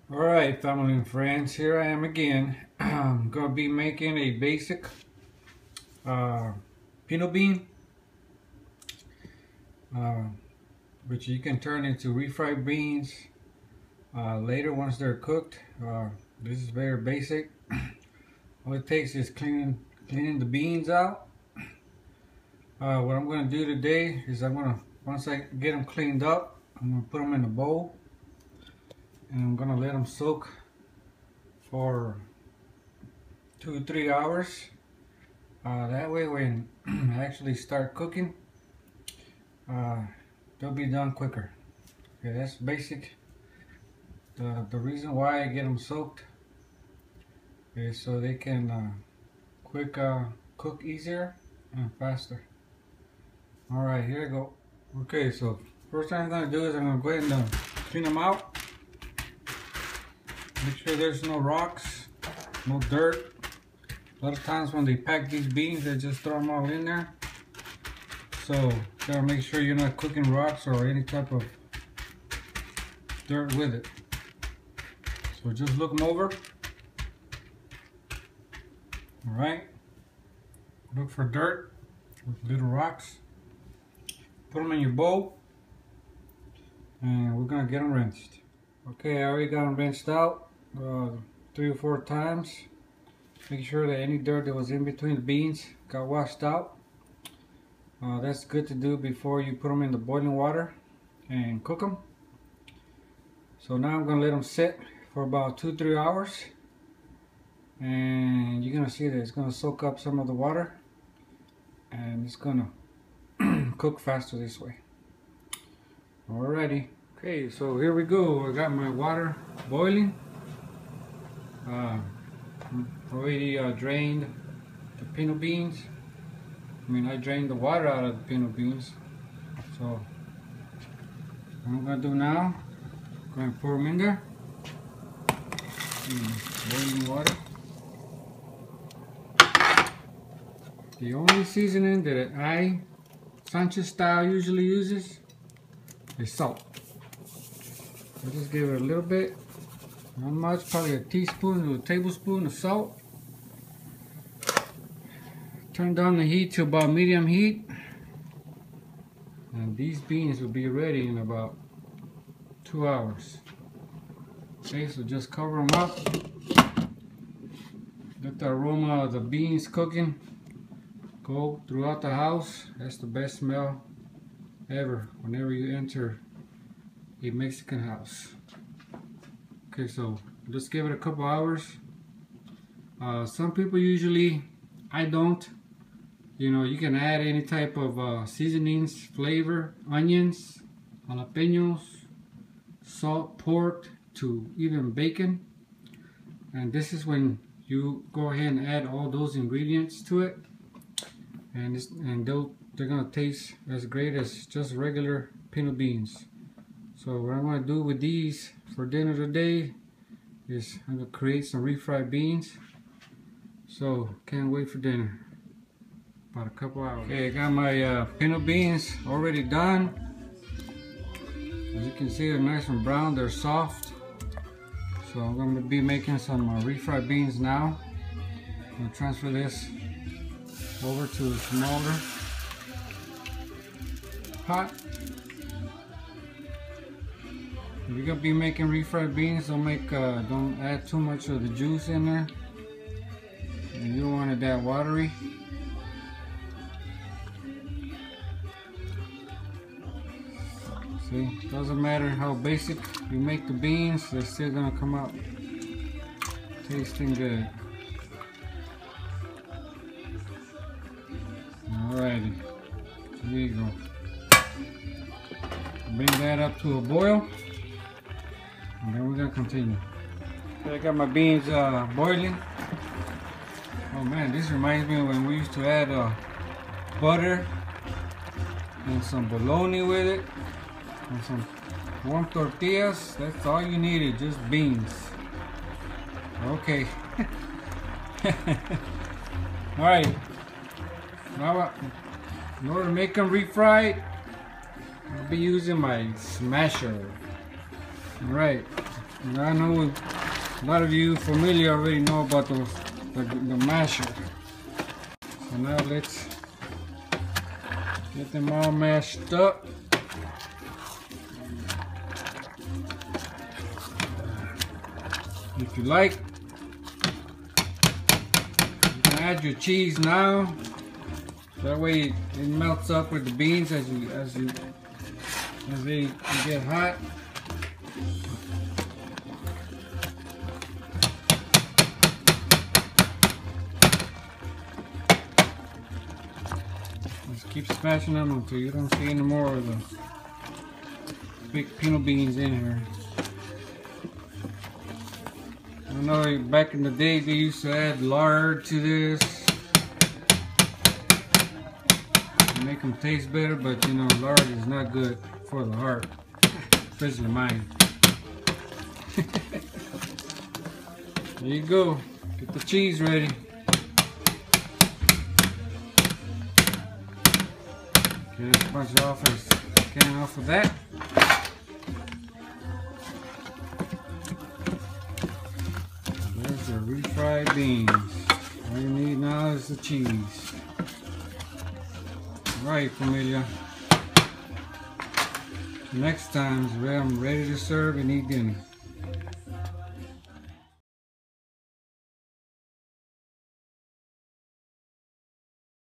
Alright, family and friends, here I am again. I'm going to be making a basic pinto bean, which you can turn into refried beans later once they're cooked. This is very basic. All it takes is cleaning the beans out. What I'm going to do today is once I get them cleaned up, I'm going to put them in a bowl. And I'm gonna let them soak for 2 to 3 hours. That way when I actually start cooking, they'll be done quicker. Okay, that's basic. The reason why I get them soaked is so they can cook easier and faster. Alright, here we go. Okay, so first thing I'm gonna do is I'm gonna go ahead and clean them out. Make sure there's no rocks, no dirt. A lot of times when they pack these beans, they just throw them all in there. So you gotta make sure you're not cooking rocks or any type of dirt with it. So just look them over. Alright. Look for dirt with little rocks. Put them in your bowl. And we're gonna get them rinsed. Okay, I already got them rinsed out 3 or 4 times. Make sure that any dirt that was in between the beans got washed out. That's good to do before you put them in the boiling water and cook them. So now I'm going to let them sit for about 2 to 3 hours. And you're going to see that it's going to soak up some of the water. And it's going to cook faster this way. Alrighty. Okay, so here we go. I got my water boiling. Already drained the pinto beans. I drained the water out of the pinto beans. So what I'm gonna do now, I'm gonna pour them in there. Boiling water. The only seasoning that I, Sanchez style, usually uses is salt. I'll just give it a little bit, not much, probably a teaspoon to a tablespoon of salt. Turn down the heat to about medium heat, and these beans will be ready in about 2 hours. Okay, so just cover them up. Let the aroma of the beans cooking go throughout the house. That's the best smell ever whenever you enter a Mexican house. Okay, so just give it a couple hours. Some people usually, I don't. You can add any type of seasonings, flavor, onions, jalapenos, salt, pork, to even bacon. And this is when you go ahead and add all those ingredients to it, and they're gonna taste as great as just regular pinto beans. So what I'm going to do with these for dinner today is I'm going to create some refried beans. So can't wait for dinner. About a couple hours. Okay, I got my pinto beans already done. As you can see, they're nice and brown. They're soft. So I'm going to be making some refried beans now. I'm going to transfer this over to a smaller pot. If you're gonna be making refried beans, don't add too much of the juice in there. And you don't want it that watery. See, doesn't matter how basic you make the beans, they're still gonna come out tasting good. Alrighty, there you go. Bring that up to a boil. And then we're gonna continue. Okay, I got my beans boiling. Oh man, this reminds me of when we used to add butter and some bologna with it, and some warm tortillas. That's all you needed, just beans. Okay. All right. Now, in order to make them refried, I'll be using my smasher. Alright, And I know a lot of you familiar already know about the masher. So now let's get them all mashed up. If you like, you can add your cheese now. That way it melts up with the beans as they get hot. Just keep smashing them until you don't see any more of the big pinto beans in here. I know back in the day they used to add lard to this to make them taste better, but you know, lard is not good for the heart, especially mine. There you go. Get the cheese ready. Okay, let's bunch it off as can off of that. There's the refried beans. All you need now is the cheese. Alright, familia. Next time I'm ready to serve and eat dinner.